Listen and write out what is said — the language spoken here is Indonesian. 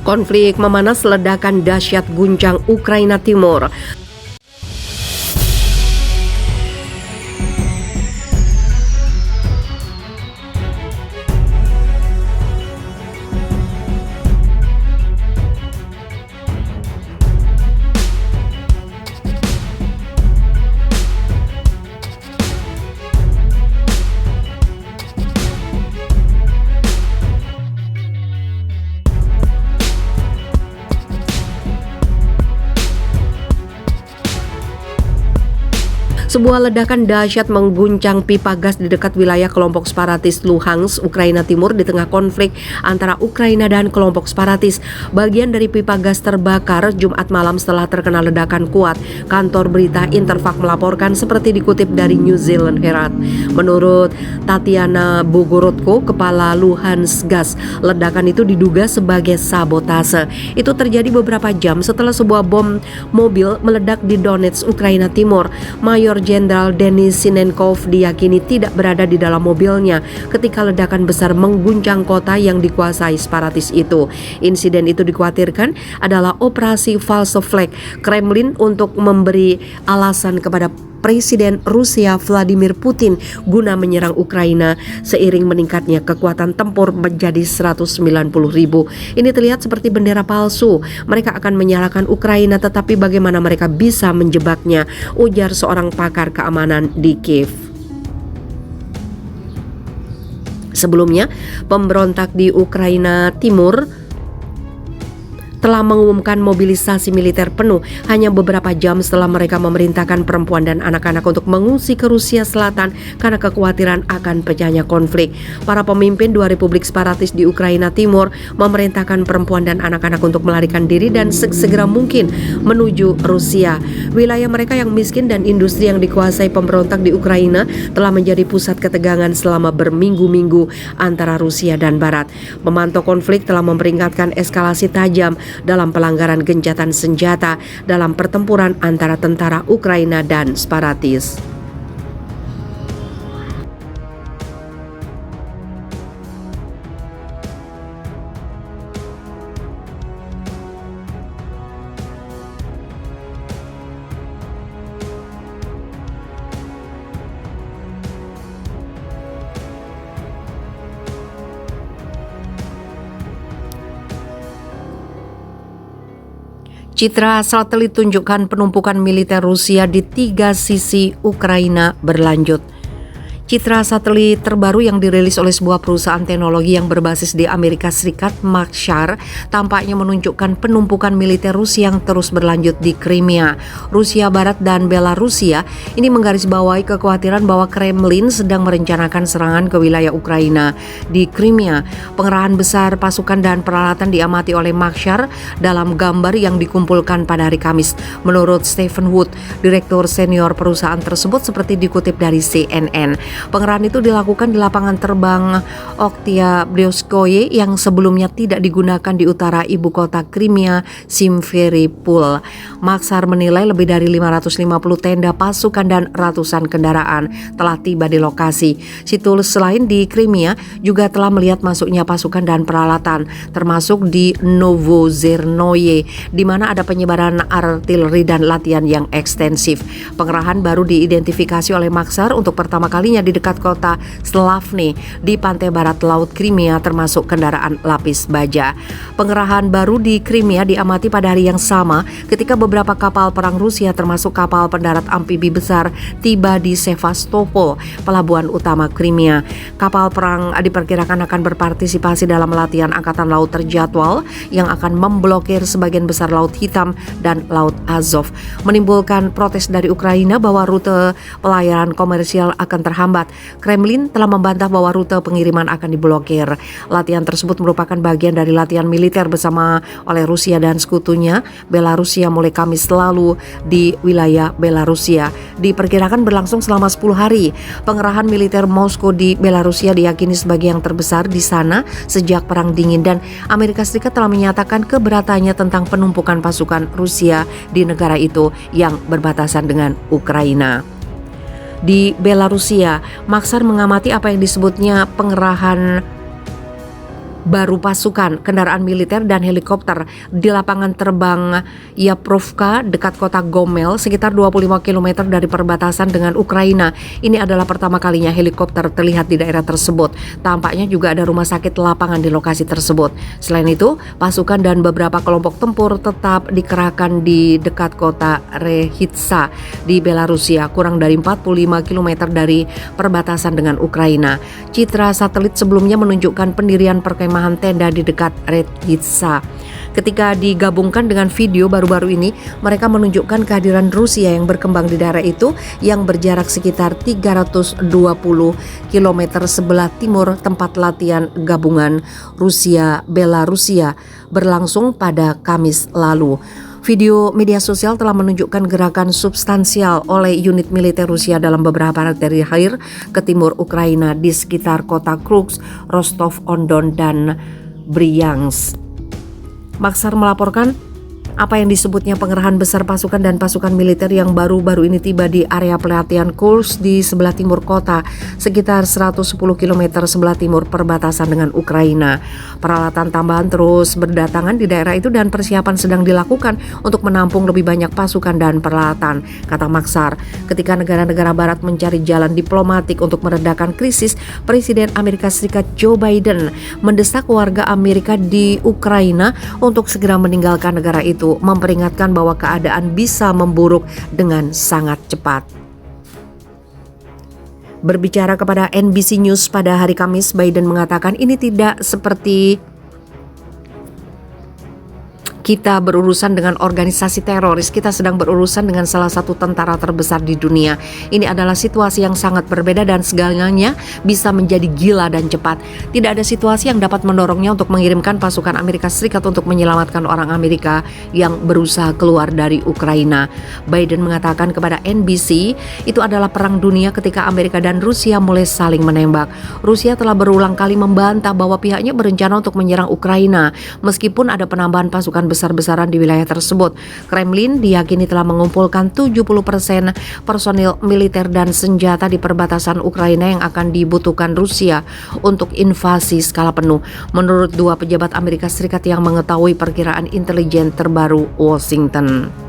Konflik memanas, ledakan dahsyat guncang Ukraina Timur. Sebuah ledakan dahsyat mengguncang pipa gas di dekat wilayah kelompok separatis Luhansk, Ukraina Timur di tengah konflik antara Ukraina dan kelompok separatis. Bagian dari pipa gas terbakar Jumat malam setelah terkena ledakan kuat. Kantor berita Interfax melaporkan seperti dikutip dari New Zealand Herald. Menurut Tatiana Bogorodko, kepala Luhansk Gas, ledakan itu diduga sebagai sabotase. Itu terjadi beberapa jam setelah sebuah bom mobil meledak di Donetsk, Ukraina Timur. Mayor Jenderal Denis Sinenkov diyakini tidak berada di dalam mobilnya ketika ledakan besar mengguncang kota yang dikuasai separatis itu. Insiden itu dikhawatirkan adalah operasi false flag Kremlin untuk memberi alasan kepada Presiden Rusia Vladimir Putin guna menyerang Ukraina seiring meningkatnya kekuatan tempur menjadi 190.000. Ini terlihat seperti bendera palsu. Mereka akan menyalahkan Ukraina, tetapi bagaimana mereka bisa menjebaknya, ujar seorang pakar keamanan di Kiev. Sebelumnya, pemberontak di Ukraina Timur telah mengumumkan mobilisasi militer penuh hanya beberapa jam setelah mereka memerintahkan perempuan dan anak-anak untuk mengungsi ke Rusia Selatan karena kekhawatiran akan pecahnya konflik. Para pemimpin dua republik separatis di Ukraina Timur memerintahkan perempuan dan anak-anak untuk melarikan diri dan segera mungkin menuju Rusia. Wilayah mereka yang miskin dan industri yang dikuasai pemberontak di Ukraina telah menjadi pusat ketegangan selama berminggu-minggu antara Rusia dan Barat. Memantau konflik telah memperingatkan eskalasi tajam dalam pelanggaran gencatan senjata dalam pertempuran antara tentara Ukraina dan separatis. Citra satelit tunjukkan penumpukan militer Rusia di 3 sisi Ukraina berlanjut. Citra satelit terbaru yang dirilis oleh sebuah perusahaan teknologi yang berbasis di Amerika Serikat, Maxar, tampaknya menunjukkan penumpukan militer Rusia yang terus berlanjut di Crimea. Rusia Barat dan Belarusia ini menggarisbawahi kekhawatiran bahwa Kremlin sedang merencanakan serangan ke wilayah Ukraina. Di Crimea, pengerahan besar pasukan dan peralatan diamati oleh Maxar dalam gambar yang dikumpulkan pada hari Kamis. Menurut Stephen Wood, direktur senior perusahaan tersebut, seperti dikutip dari CNN. Pengerahan itu dilakukan di lapangan terbang Oktyabrskoye yang sebelumnya tidak digunakan di utara ibu kota Crimea, Simferopol. Maxar menilai lebih dari 550 tenda pasukan dan ratusan kendaraan telah tiba di lokasi. Situs lain di Crimea juga telah melihat masuknya pasukan dan peralatan, termasuk di Novozernoye, di mana ada penyebaran artileri dan latihan yang ekstensif. Pengerahan baru diidentifikasi oleh Maxar untuk pertama kalinya di dekat kota Slavne di pantai barat laut Crimea, termasuk kendaraan lapis baja. Pengerahan baru di Crimea diamati pada hari yang sama ketika beberapa kapal perang Rusia termasuk kapal pendarat amfibi besar tiba di Sevastopol, pelabuhan utama Crimea. Kapal perang diperkirakan akan berpartisipasi dalam latihan angkatan laut terjadwal yang akan memblokir sebagian besar Laut Hitam dan Laut Azov, menimbulkan protes dari Ukraina bahwa rute pelayaran komersial akan terhambat. Kremlin telah membantah bahwa rute pengiriman akan diblokir. Latihan tersebut merupakan bagian dari latihan militer bersama oleh Rusia dan sekutunya Belarusia mulai Kamis lalu di wilayah Belarusia. Diperkirakan berlangsung selama 10 hari. Pengerahan militer Moskow di Belarusia diyakini sebagai yang terbesar di sana sejak Perang Dingin, dan Amerika Serikat telah menyatakan keberatannya tentang penumpukan pasukan Rusia di negara itu yang berbatasan dengan Ukraina. Di Belarusia, Maxar mengamati apa yang disebutnya pengerahan baru pasukan, kendaraan militer dan helikopter di lapangan terbang Yaprovka dekat kota Gomel sekitar 25 km dari perbatasan dengan Ukraina. Ini adalah pertama kalinya helikopter terlihat di daerah tersebut. Tampaknya juga ada rumah sakit lapangan di lokasi tersebut. Selain itu, pasukan dan beberapa kelompok tempur tetap dikerahkan di dekat kota Rehitsa di Belarusia, kurang dari 45 km dari perbatasan dengan Ukraina. Citra satelit sebelumnya menunjukkan pendirian perkemahan tenda di dekat Rehitsa. Ketika digabungkan dengan video baru-baru ini, mereka menunjukkan kehadiran Rusia yang berkembang di daerah itu yang berjarak sekitar 320 km sebelah timur tempat latihan gabungan Rusia-Belarusia berlangsung pada Kamis lalu. Video media sosial telah menunjukkan gerakan substansial oleh unit militer Rusia dalam beberapa hari terakhir ke timur Ukraina di sekitar kota Kruk, Rostov-on-Don, dan Bryansk. Maksar melaporkan apa yang disebutnya pengerahan besar pasukan dan pasukan militer yang baru-baru ini tiba di area pelatihan Kursk di sebelah timur kota, sekitar 110 km sebelah timur perbatasan dengan Ukraina. Peralatan tambahan terus berdatangan di daerah itu dan persiapan sedang dilakukan untuk menampung lebih banyak pasukan dan peralatan, kata Maksar. Ketika negara-negara barat mencari jalan diplomatik untuk meredakan krisis, Presiden Amerika Serikat Joe Biden mendesak warga Amerika di Ukraina untuk segera meninggalkan negara itu, memperingatkan bahwa keadaan bisa memburuk dengan sangat cepat. Berbicara kepada NBC News pada hari Kamis, Biden mengatakan ini tidak seperti kita berurusan dengan organisasi teroris, kita sedang berurusan dengan salah satu tentara terbesar di dunia. Ini adalah situasi yang sangat berbeda dan segalanya bisa menjadi gila dan cepat. Tidak ada situasi yang dapat mendorongnya untuk mengirimkan pasukan Amerika Serikat untuk menyelamatkan orang Amerika yang berusaha keluar dari Ukraina. Biden mengatakan kepada NBC, itu adalah perang dunia ketika Amerika dan Rusia mulai saling menembak. Rusia telah berulang kali membantah bahwa pihaknya berencana untuk menyerang Ukraina, meskipun ada penambahan pasukan besar-besaran di wilayah tersebut. Kremlin diyakini telah mengumpulkan 70% personil militer dan senjata di perbatasan Ukraina yang akan dibutuhkan Rusia untuk invasi skala penuh, menurut dua pejabat Amerika Serikat yang mengetahui perkiraan intelijen terbaru Washington.